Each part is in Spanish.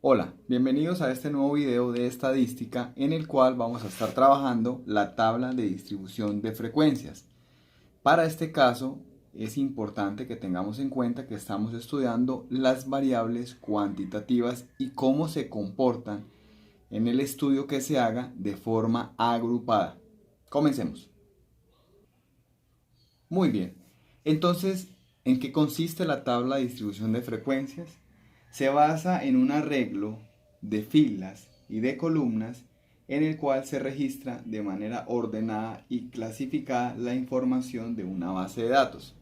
Hola, bienvenidos a este nuevo video de estadística en el cual vamos a estar trabajando la tabla de distribución de frecuencias. Para este caso es importante que tengamos en cuenta que estamos estudiando las variables cuantitativas y cómo se comportan en el estudio que se haga de forma agrupada. Comencemos. Muy bien. Entonces, ¿en qué consiste la tabla de distribución de frecuencias? Se basa en un arreglo de filas y de columnas en el cual se registra de manera ordenada y clasificada la información de una base de datos.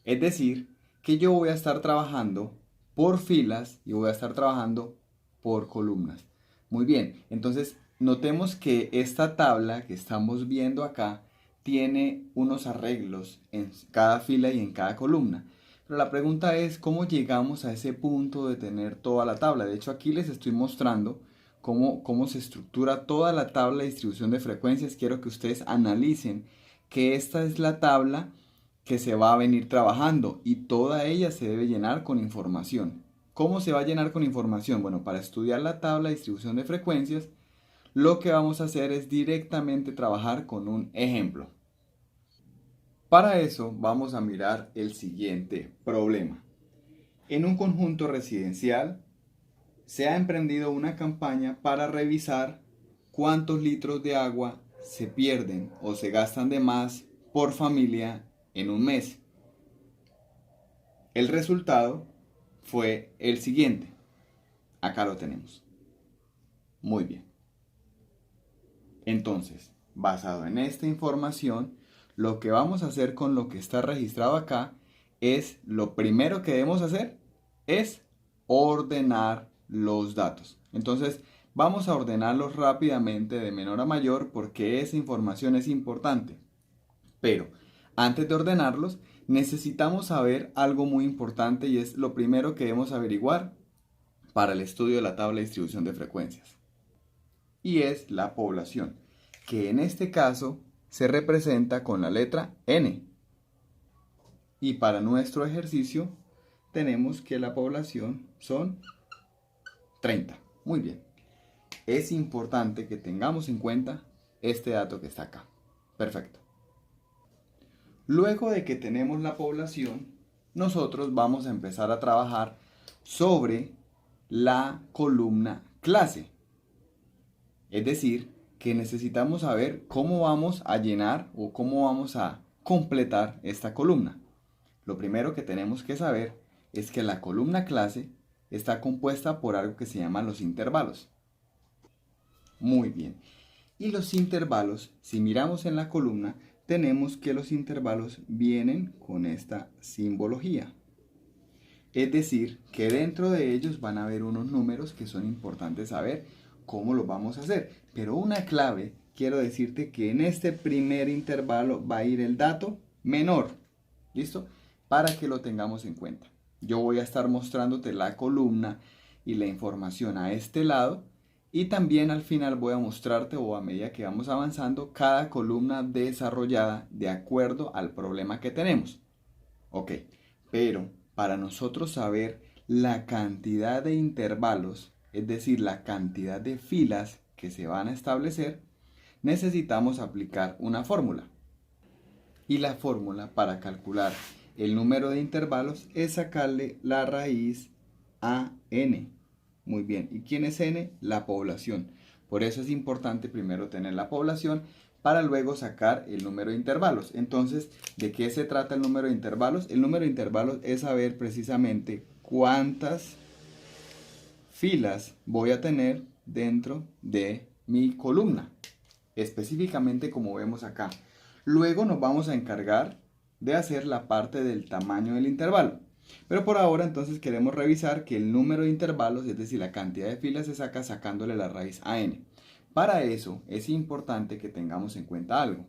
Es decir, que yo voy a estar trabajando por filas y voy a estar trabajando por columnas. Muy bien, entonces notemos que esta tabla que estamos viendo acá tiene unos arreglos en cada fila y en cada columna. Pero la pregunta es cómo llegamos a ese punto de tener toda la tabla. De hecho, aquí les estoy mostrando cómo se estructura toda la tabla de distribución de frecuencias. Quiero que ustedes analicen que esta es la tabla que se va a venir trabajando y toda ella se debe llenar con información. ¿Cómo se va a llenar con información? Bueno, para estudiar la tabla de distribución de frecuencias, lo que vamos a hacer es directamente trabajar con un ejemplo. Para eso vamos a mirar el siguiente problema. En un conjunto residencial se ha emprendido una campaña para revisar cuántos litros de agua se pierden o se gastan de más por familia en un mes. El resultado fue el siguiente. Acá lo tenemos. Muy bien. Entonces, basado en esta información, lo que vamos a hacer con lo que está registrado acá es, lo primero que debemos hacer es ordenar los datos. Entonces, vamos a ordenarlos rápidamente de menor a mayor porque esa información es importante. Pero antes de ordenarlos, necesitamos saber algo muy importante y es lo primero que debemos averiguar para el estudio de la tabla de distribución de frecuencias. Y es la población, que en este caso se representa con la letra N. Y para nuestro ejercicio tenemos que la población son 30. Muy bien. Es importante que tengamos en cuenta este dato que está acá. Perfecto. Luego de que tenemos la población, nosotros vamos a empezar a trabajar sobre la columna clase. Es decir, que necesitamos saber cómo vamos a llenar o cómo vamos a completar esta columna. Lo primero que tenemos que saber es que la columna clase está compuesta por algo que se llama los intervalos. Muy bien. Y los intervalos, si miramos en la columna, tenemos que los intervalos vienen con esta simbología. Es decir, que dentro de ellos van a haber unos números que son importantes saber cómo los vamos a hacer. Pero una clave, quiero decirte que en este primer intervalo va a ir el dato menor. ¿Listo? Para que lo tengamos en cuenta. Yo voy a estar mostrándote la columna y la información a este lado. Y también al final voy a mostrarte, o a medida que vamos avanzando, cada columna desarrollada de acuerdo al problema que tenemos. Ok, pero para nosotros saber la cantidad de intervalos, es decir, la cantidad de filas que se van a establecer, necesitamos aplicar una fórmula. Y la fórmula para calcular el número de intervalos es sacarle la raíz a n. Muy bien, ¿y quién es n? La población. Por eso es importante primero tener la población para luego sacar el número de intervalos. Entonces, ¿de qué se trata el número de intervalos? El número de intervalos es saber precisamente cuántas filas voy a tener dentro de mi columna. Específicamente como vemos acá. Luego nos vamos a encargar de hacer la parte del tamaño del intervalo. Pero por ahora entonces queremos revisar que el número de intervalos, es decir, la cantidad de filas, se saca sacándole la raíz a n. Para eso es importante que tengamos en cuenta algo.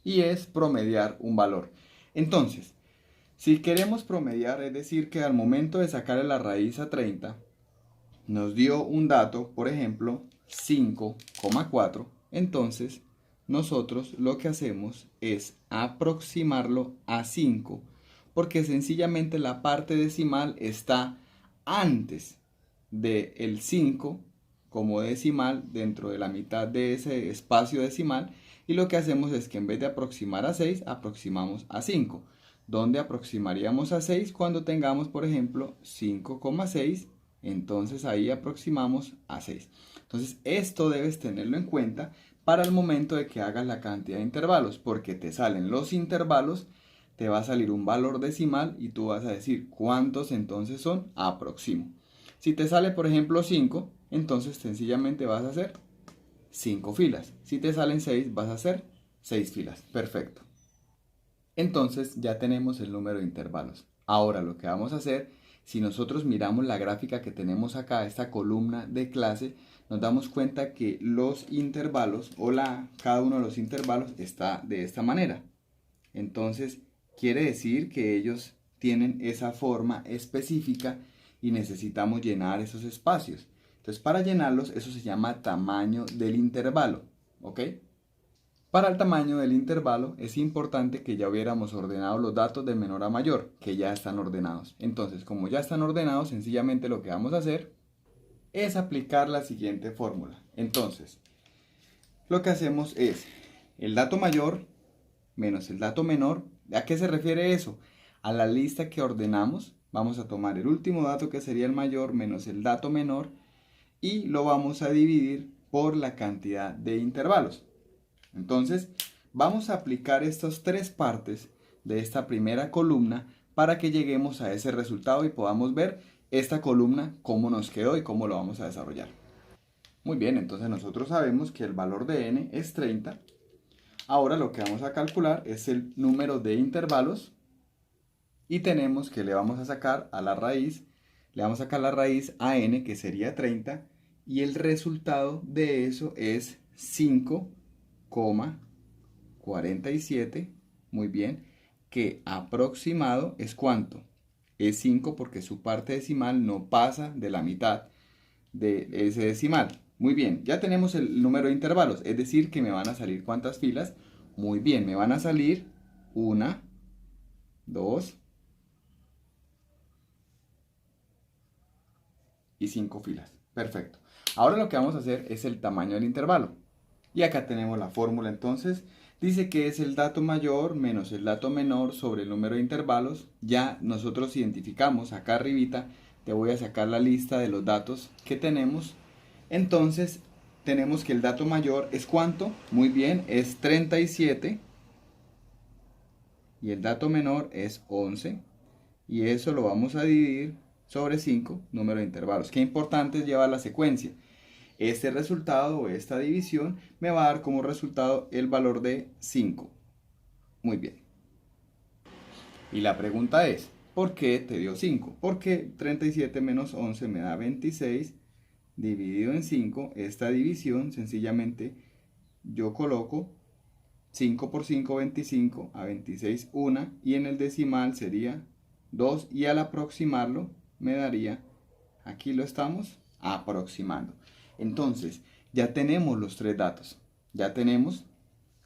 Y es promediar un valor. Entonces, si queremos promediar, es decir, que al momento de sacarle la raíz a 30, nos dio un dato, por ejemplo, 5,4. Entonces, nosotros lo que hacemos es aproximarlo a 5, porque sencillamente la parte decimal está antes del 5 como decimal dentro de la mitad de ese espacio decimal, y lo que hacemos es que en vez de aproximar a 6, aproximamos a 5. ¿Dónde aproximaríamos a 6? Cuando tengamos, por ejemplo, 5,6, entonces ahí aproximamos a 6. Entonces esto debes tenerlo en cuenta para el momento de que hagas la cantidad de intervalos, porque te salen los intervalos, te va a salir un valor decimal y tú vas a decir cuántos entonces son, aproximo. Si te sale, por ejemplo, 5, entonces sencillamente vas a hacer 5 filas. Si te salen 6, vas a hacer 6 filas. Perfecto. Entonces ya tenemos el número de intervalos. Ahora lo que vamos a hacer, si nosotros miramos la gráfica que tenemos acá, esta columna de clase, nos damos cuenta que los intervalos o cada uno de los intervalos está de esta manera. Entonces quiere decir que ellos tienen esa forma específica y necesitamos llenar esos espacios. Entonces para llenarlos, eso se llama tamaño del intervalo, ¿ok? Para el tamaño del intervalo es importante que ya hubiéramos ordenado los datos de menor a mayor, que ya están ordenados. Entonces, como ya están ordenados, sencillamente lo que vamos a hacer es aplicar la siguiente fórmula. Entonces, lo que hacemos es el dato mayor menos el dato menor. ¿A qué se refiere eso? A la lista que ordenamos. Vamos a tomar el último dato, que sería el mayor, menos el dato menor, y lo vamos a dividir por la cantidad de intervalos. Entonces, vamos a aplicar estas tres partes de esta primera columna para que lleguemos a ese resultado y podamos ver esta columna cómo nos quedó y cómo lo vamos a desarrollar. Muy bien, entonces nosotros sabemos que el valor de n es 30. Ahora lo que vamos a calcular es el número de intervalos y tenemos que le vamos a sacar a la raíz, le vamos a sacar la raíz a n, que sería 30, y el resultado de eso es 5,47, muy bien, que aproximado es ¿cuánto? Es 5 porque su parte decimal no pasa de la mitad de ese decimal. Muy bien, ya tenemos el número de intervalos, es decir que me van a salir ¿cuántas filas? Muy bien, me van a salir 1, 2 y 5 filas. Perfecto. Ahora lo que vamos a hacer es el tamaño del intervalo. Y acá tenemos la fórmula. Entonces dice que es el dato mayor menos el dato menor sobre el número de intervalos. Ya nosotros identificamos acá arribita. Te voy a sacar la lista de los datos que tenemos. Entonces tenemos que el dato mayor es ¿cuánto? Muy bien, es 37. Y el dato menor es 11. Y eso lo vamos a dividir sobre 5, número de intervalos. Qué importante es llevar la secuencia. Este resultado o esta división me va a dar como resultado el valor de 5. Muy bien. Y la pregunta es, ¿por qué te dio 5? Porque 37 menos 11 me da 26 dividido en 5. Esta división sencillamente yo coloco 5 por 5, 25, a 26, 1, y en el decimal sería 2, y al aproximarlo me daría, aquí lo estamos aproximando. Entonces, ya tenemos los tres datos. Ya tenemos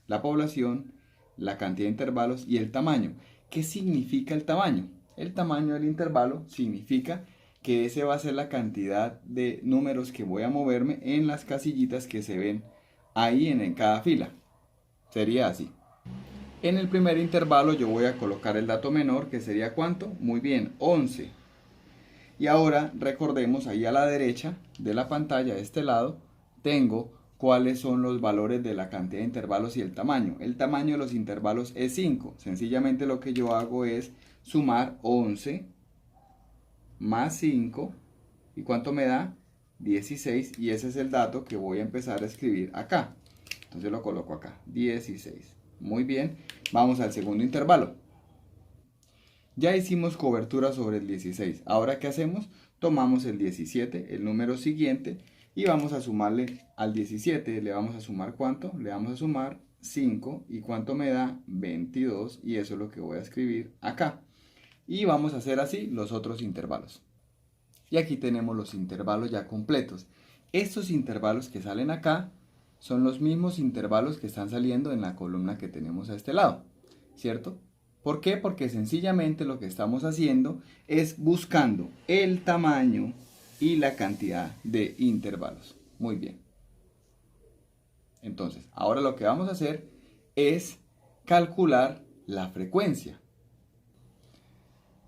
la población, la cantidad de intervalos y el tamaño. ¿Qué significa el tamaño? El tamaño del intervalo significa que ese va a ser la cantidad de números que voy a moverme en las casillitas que se ven ahí en cada fila. Sería así. En el primer intervalo yo voy a colocar el dato menor, que sería ¿cuánto? Muy bien, 11. Y ahora recordemos, ahí a la derecha de la pantalla, de este lado, tengo cuáles son los valores de la cantidad de intervalos y el tamaño. El tamaño de los intervalos es 5. Sencillamente lo que yo hago es sumar 11 más 5. ¿Y cuánto me da? 16. Y ese es el dato que voy a empezar a escribir acá. Entonces lo coloco acá, 16. Muy bien, vamos al segundo intervalo. Ya hicimos cobertura sobre el 16. Ahora, ¿qué hacemos? Tomamos el 17, el número siguiente, y vamos a sumarle al 17. ¿Le vamos a sumar cuánto? Le vamos a sumar 5. ¿Y cuánto me da? 22. Y eso es lo que voy a escribir acá. Y vamos a hacer así los otros intervalos. Y aquí tenemos los intervalos ya completos. Estos intervalos que salen acá son los mismos intervalos que están saliendo en la columna que tenemos a este lado, ¿cierto? ¿Por qué? Porque sencillamente lo que estamos haciendo es buscando el tamaño y la cantidad de intervalos. Muy bien. Entonces, ahora lo que vamos a hacer es calcular la frecuencia.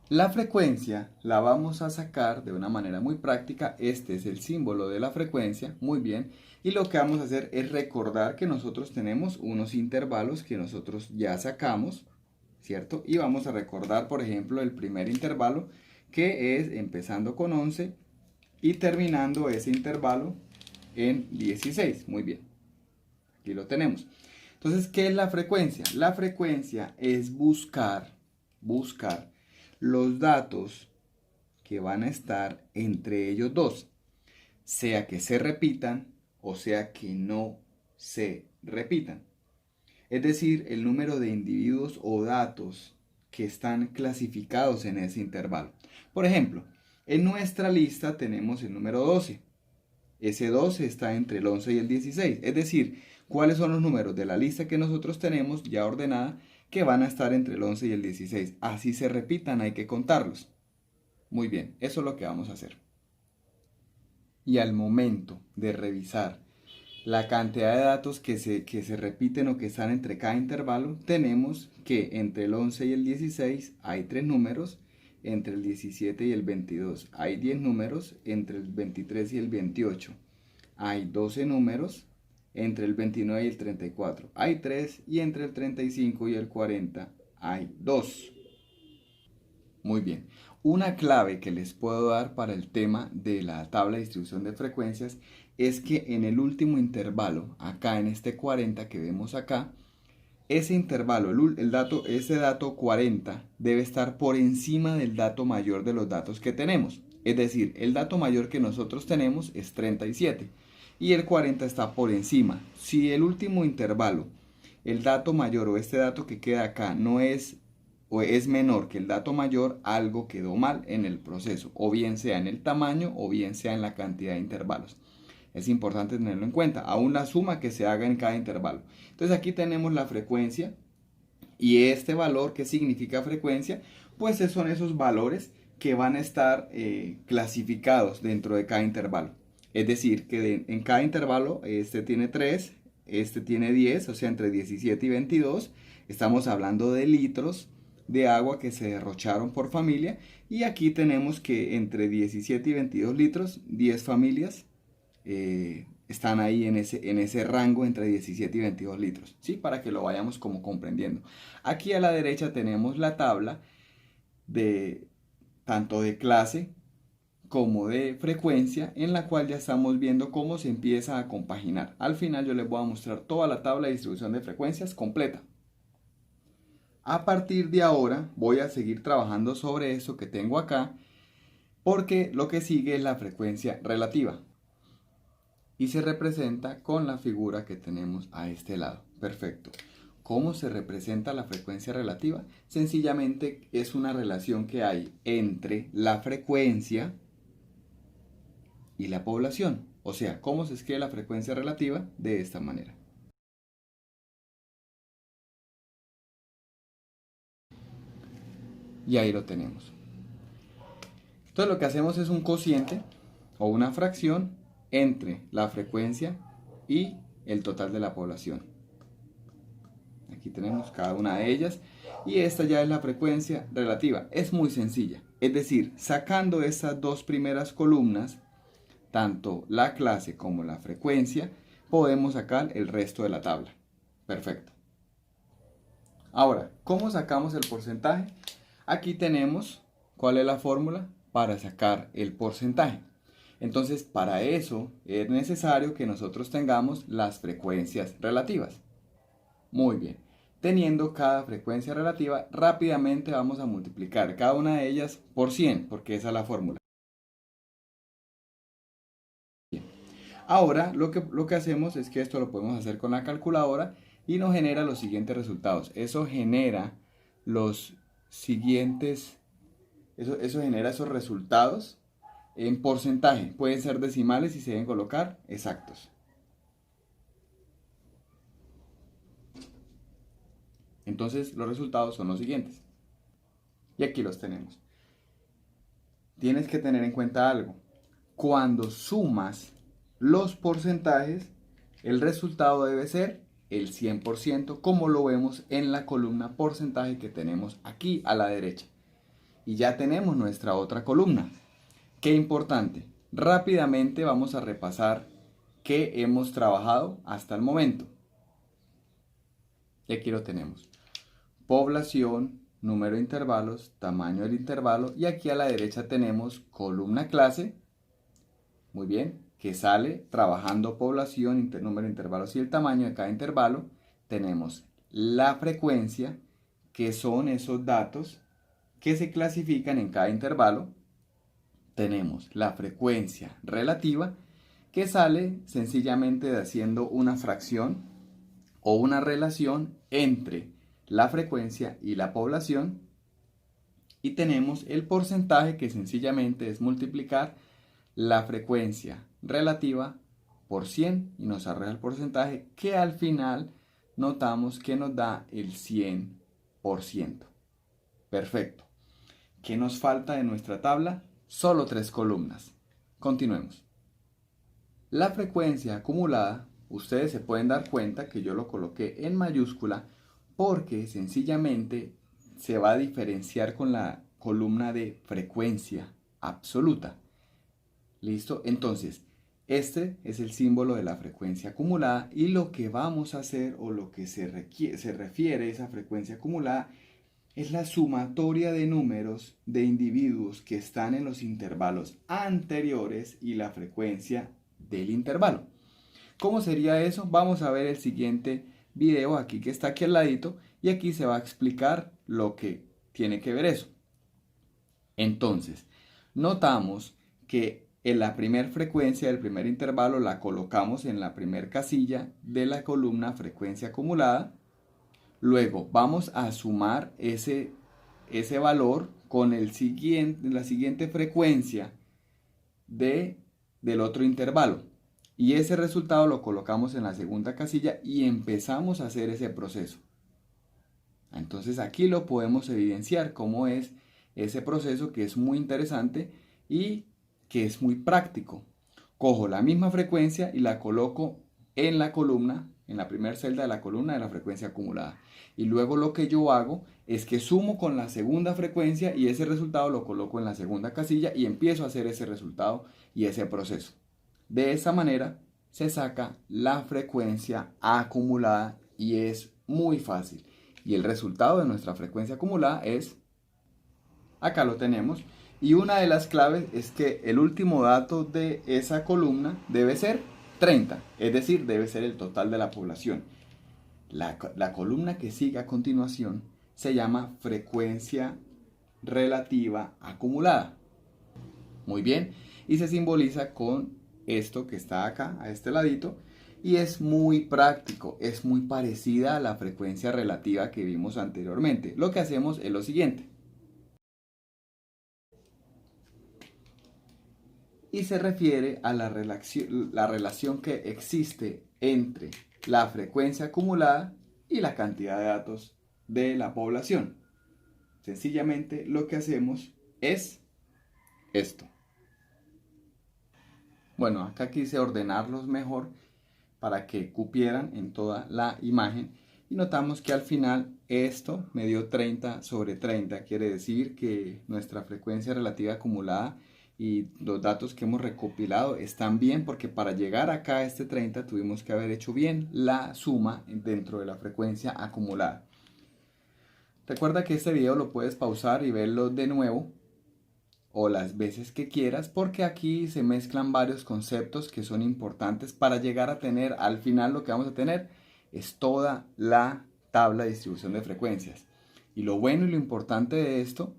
La frecuencia la vamos a sacar de una manera muy práctica. Este es el símbolo de la frecuencia, muy bien. Y lo que vamos a hacer es recordar que nosotros tenemos unos intervalos que nosotros ya sacamos, ¿cierto? Y vamos a recordar, por ejemplo, el primer intervalo, que es empezando con 11 y terminando ese intervalo en 16. Muy bien, aquí lo tenemos. Entonces, ¿qué es la frecuencia? La frecuencia es buscar los datos que van a estar entre ellos dos, sea que se repitan o sea que no se repitan. Es decir, el número de individuos o datos que están clasificados en ese intervalo. Por ejemplo, en nuestra lista tenemos el número 12. Ese 12 está entre el 11 y el 16. Es decir, ¿cuáles son los números de la lista que nosotros tenemos ya ordenada que van a estar entre el 11 y el 16? Así se repitan, hay que contarlos. Muy bien, eso es lo que vamos a hacer. Y al momento de revisar la cantidad de datos que se repiten o que están entre cada intervalo, tenemos que entre el 11 y el 16 hay 3 números, entre el 17 y el 22 hay 10 números, entre el 23 y el 28 hay 12 números, entre el 29 y el 34 hay 3 y entre el 35 y el 40 hay 2. Muy bien. Una clave que les puedo dar para el tema de la tabla de distribución de frecuencias es que en el último intervalo, acá en este 40 que vemos acá, ese intervalo, ese dato 40 debe estar por encima del dato mayor de los datos que tenemos. Es decir, el dato mayor que nosotros tenemos es 37 y el 40 está por encima. Si el último intervalo, el dato mayor o este dato que queda acá no es o es menor que el dato mayor, algo quedó mal en el proceso, o bien sea en el tamaño o bien sea en la cantidad de intervalos. Es importante tenerlo en cuenta, aún la suma que se haga en cada intervalo. Entonces aquí tenemos la frecuencia y este valor que significa frecuencia, pues son esos valores que van a estar clasificados dentro de cada intervalo. Es decir, que en cada intervalo este tiene 3, este tiene 10, o sea entre 17 y 22. Estamos hablando de litros de agua que se derrocharon por familia y aquí tenemos que entre 17 y 22 litros, 10 familias están ahí en ese rango entre 17 y 22 litros, ¿sí? Para que lo vayamos como comprendiendo. Aquí a la derecha tenemos la tabla de tanto de clase como de frecuencia, en la cual ya estamos viendo cómo se empieza a compaginar. Al final yo les voy a mostrar toda la tabla de distribución de frecuencias completa. A partir de ahora voy a seguir trabajando sobre eso que tengo acá, porque lo que sigue es la frecuencia relativa y se representa con la figura que tenemos a este lado. Perfecto. ¿Cómo se representa la frecuencia relativa? Sencillamente es una relación que hay entre la frecuencia y la población. O sea, ¿cómo se escribe la frecuencia relativa? De esta manera. Y ahí lo tenemos. Entonces lo que hacemos es un cociente o una fracción entre la frecuencia y el total de la población. Aquí tenemos cada una de ellas y esta ya es la frecuencia relativa. Es muy sencilla. Es decir, sacando estas dos primeras columnas, tanto la clase como la frecuencia, podemos sacar el resto de la tabla. Perfecto. Ahora, ¿cómo sacamos el porcentaje? Aquí tenemos, ¿cuál es la fórmula? Para sacar el porcentaje. Entonces, para eso es necesario que nosotros tengamos las frecuencias relativas. Muy bien. Teniendo cada frecuencia relativa, rápidamente vamos a multiplicar cada una de ellas por 100, porque esa es la fórmula. Bien. Ahora, lo que hacemos es que esto lo podemos hacer con la calculadora y nos genera los siguientes resultados. Eso genera los siguientes, eso genera esos resultados en porcentaje. Pueden ser decimales y se deben colocar exactos. Entonces los resultados son los siguientes. Y aquí los tenemos. Tienes que tener en cuenta algo. Cuando sumas los porcentajes, el resultado debe ser el 100%, como lo vemos en la columna porcentaje que tenemos aquí a la derecha. Y ya tenemos nuestra otra columna. Qué importante. Rápidamente vamos a repasar qué hemos trabajado hasta el momento. Y aquí lo tenemos. Población, número de intervalos, tamaño del intervalo, y aquí a la derecha tenemos columna clase, muy bien, que sale trabajando población, número de intervalos y el tamaño de cada intervalo. Tenemos la frecuencia, que son esos datos que se clasifican en cada intervalo. Tenemos la frecuencia relativa, que sale sencillamente de haciendo una fracción o una relación entre la frecuencia y la población. Y tenemos el porcentaje, que sencillamente es multiplicar la frecuencia relativa por 100 y nos arroja el porcentaje, que al final notamos que nos da el 100%. Perfecto. ¿Qué nos falta de nuestra tabla? Solo 3 columnas. Continuemos. La frecuencia acumulada, ustedes se pueden dar cuenta que yo lo coloqué en mayúscula porque sencillamente se va a diferenciar con la columna de frecuencia absoluta. ¿Listo? Entonces, este es el símbolo de la frecuencia acumulada, y lo que vamos a hacer, o lo que se refiere a esa frecuencia acumulada, es la sumatoria de números de individuos que están en los intervalos anteriores y la frecuencia del intervalo. ¿Cómo sería eso? Vamos a ver el siguiente video aquí, que está aquí al ladito, y aquí se va a explicar lo que tiene que ver eso. Entonces, notamos que en la primera frecuencia del primer intervalo la colocamos en la primera casilla de la columna frecuencia acumulada. Luego vamos a sumar ese valor con la siguiente frecuencia del otro intervalo. Y ese resultado lo colocamos en la segunda casilla y empezamos a hacer ese proceso. Entonces aquí lo podemos evidenciar cómo es ese proceso, que es muy interesante y que es muy práctico. Cojo la misma frecuencia y la coloco en la columna, en la primera celda de la columna de la frecuencia acumulada. Y luego lo que yo hago es que sumo con la segunda frecuencia y ese resultado lo coloco en la segunda casilla y empiezo a hacer ese resultado y ese proceso. De esa manera se saca la frecuencia acumulada y es muy fácil. Y el resultado de nuestra frecuencia acumulada es, acá lo tenemos. Y una de las claves es que el último dato de esa columna debe ser 30, es decir, debe ser el total de la población. La columna que sigue a continuación se llama frecuencia relativa acumulada. Muy bien, y se simboliza con esto que está acá, a este ladito, y es muy práctico, es muy parecida a la frecuencia relativa que vimos anteriormente. Lo que hacemos es lo siguiente. Y se refiere a la relación que existe entre la frecuencia acumulada y la cantidad de datos de la población. Sencillamente lo que hacemos es esto. Bueno, acá quise ordenarlos mejor para que cupieran en toda la imagen. Y notamos que al final esto me dio 30 sobre 30. Quiere decir que nuestra frecuencia relativa acumulada y los datos que hemos recopilado están bien, porque para llegar acá a este 30 tuvimos que haber hecho bien la suma dentro de la frecuencia acumulada. Recuerda que este video lo puedes pausar y verlo de nuevo o las veces que quieras, porque aquí se mezclan varios conceptos que son importantes para llegar a tener, al final lo que vamos a tener es toda la tabla de distribución de frecuencias. Y lo bueno y lo importante de esto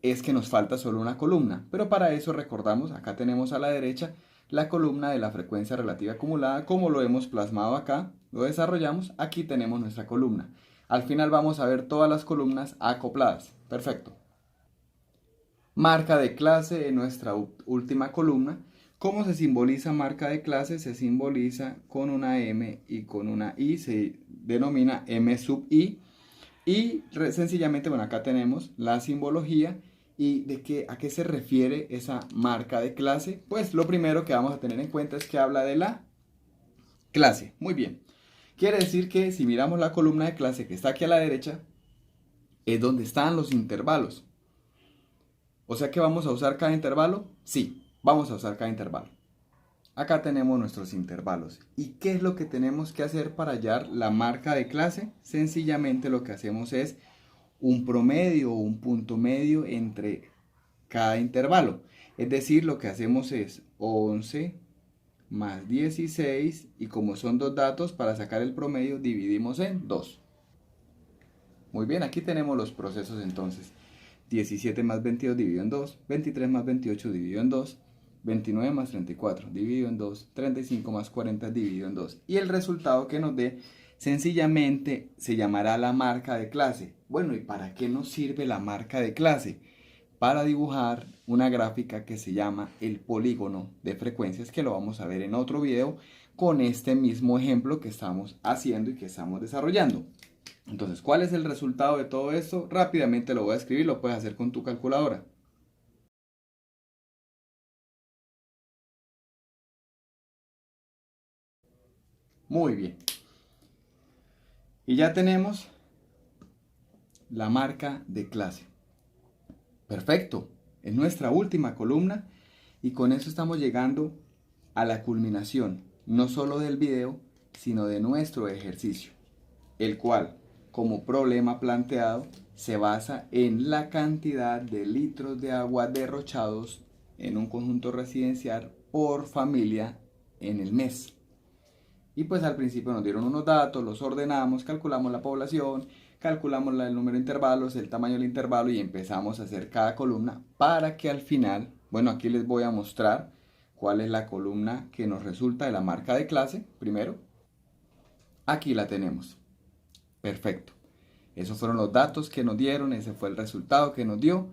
es que nos falta solo una columna, pero para eso recordamos, acá tenemos a la derecha la columna de la frecuencia relativa acumulada, como lo hemos plasmado acá, lo desarrollamos, aquí tenemos nuestra columna. Al final vamos a ver todas las columnas acopladas. Perfecto. Marca de clase en nuestra última columna. ¿Cómo se simboliza marca de clase? Se simboliza con una M y con una I, se denomina M sub I. Y sencillamente, bueno, acá tenemos la simbología y a qué se refiere esa marca de clase. Pues lo primero que vamos a tener en cuenta es que habla de la clase. Muy bien. Quiere decir que si miramos la columna de clase que está aquí a la derecha, es donde están los intervalos. O sea que vamos a usar cada intervalo. Sí, vamos a usar cada intervalo. Acá tenemos nuestros intervalos. ¿Y qué es lo que tenemos que hacer para hallar la marca de clase? Sencillamente lo que hacemos es un promedio o un punto medio entre cada intervalo. Es decir, lo que hacemos es 11 más 16 y como son dos datos, para sacar el promedio dividimos en 2. Muy bien, aquí tenemos los procesos entonces. 17 más 22 dividido en 2, 23 más 28 dividido en 2, 29 más 34 dividido en 2, 35 más 40 dividido en 2. Y el resultado que nos dé sencillamente se llamará la marca de clase. Bueno, ¿y para qué nos sirve la marca de clase? Para dibujar una gráfica que se llama el polígono de frecuencias, que lo vamos a ver en otro video con este mismo ejemplo que estamos haciendo y que estamos desarrollando. Entonces, ¿cuál es el resultado de todo esto? Rápidamente lo voy a escribir, lo puedes hacer con tu calculadora. Muy bien. Y ya tenemos la marca de clase. Perfecto. Es nuestra última columna y con eso estamos llegando a la culminación, no solo del video, sino de nuestro ejercicio, el cual, como problema planteado, se basa en la cantidad de litros de agua derrochados en un conjunto residencial por familia en el mes. Y pues al principio nos dieron unos datos, los ordenamos, calculamos la población, calculamos el número de intervalos, el tamaño del intervalo y empezamos a hacer cada columna para que al final, bueno, aquí les voy a mostrar cuál es la columna que nos resulta de la marca de clase. Primero, aquí la tenemos. Perfecto. Esos fueron los datos que nos dieron, ese fue el resultado que nos dio.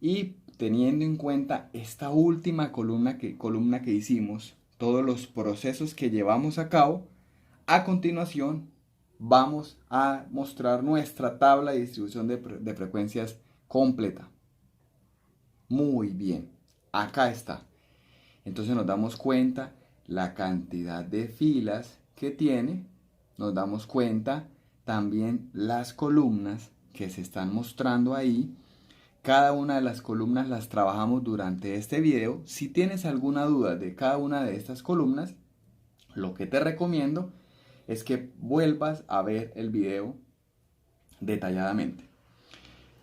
Y teniendo en cuenta esta última columna que hicimos, todos los procesos que llevamos a cabo, a continuación vamos a mostrar nuestra tabla de distribución de frecuencias completa. Muy bien, acá está. Entonces nos damos cuenta la cantidad de filas que tiene, nos damos cuenta también las columnas que se están mostrando ahí. Cada una de las columnas las trabajamos durante este video. Si tienes alguna duda de cada una de estas columnas, lo que te recomiendo es que vuelvas a ver el video detalladamente.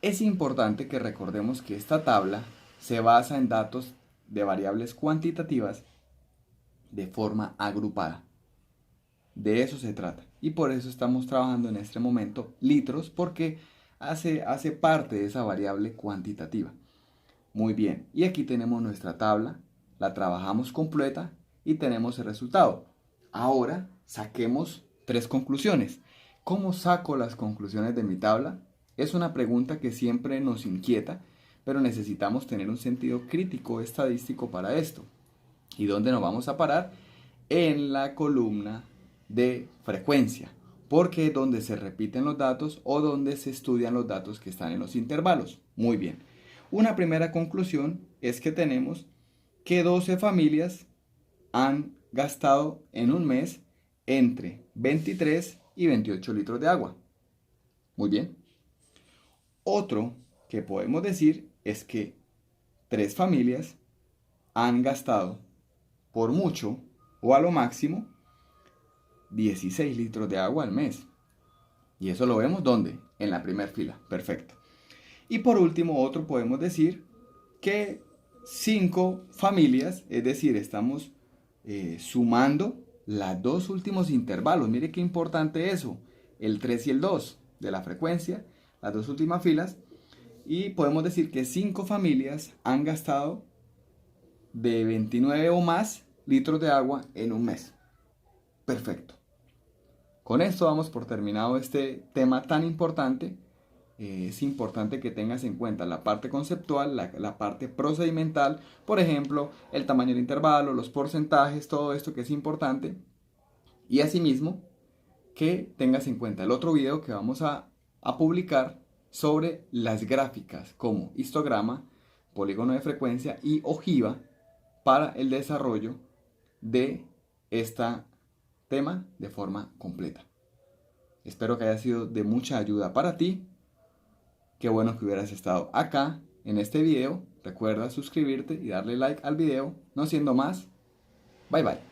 Es importante que recordemos que esta tabla se basa en datos de variables cuantitativas de forma agrupada. De eso se trata. Y por eso estamos trabajando en este momento litros, porque hace parte de esa variable cuantitativa. Muy bien. Y aquí tenemos nuestra tabla. La trabajamos completa y tenemos el resultado. Ahora saquemos 3 conclusiones. ¿Cómo saco las conclusiones de mi tabla? Es una pregunta que siempre nos inquieta, pero necesitamos tener un sentido crítico estadístico para esto. ¿Y dónde nos vamos a parar? En la columna de frecuencia, porque es donde se repiten los datos o donde se estudian los datos que están en los intervalos. Muy bien. Una primera conclusión es que tenemos que 12 familias han gastado en un mes entre 23 y 28 litros de agua. Muy bien. Otro que podemos decir es que 3 familias han gastado por mucho o a lo máximo 16 litros de agua al mes. Y eso lo vemos ¿dónde? En la primera fila. Perfecto. Y por último, otro podemos decir que 5 familias, es decir, estamos sumando los 2 últimos intervalos. Mire qué importante eso. El 3 y el 2 de la frecuencia, las 2 últimas filas. Y podemos decir que 5 familias han gastado de 29 o más litros de agua en un mes. Perfecto. Con esto damos por terminado este tema tan importante. Es importante que tengas en cuenta la parte conceptual, la parte procedimental, por ejemplo, el tamaño del intervalo, los porcentajes, todo esto que es importante. Y asimismo, que tengas en cuenta el otro video que vamos a a publicar sobre las gráficas como histograma, polígono de frecuencia y ojiva para el desarrollo de este tema de forma completa. Espero que haya sido de mucha ayuda para ti. Qué bueno que hubieras estado acá en este video. Recuerda suscribirte y darle like al video. No siendo más, bye bye.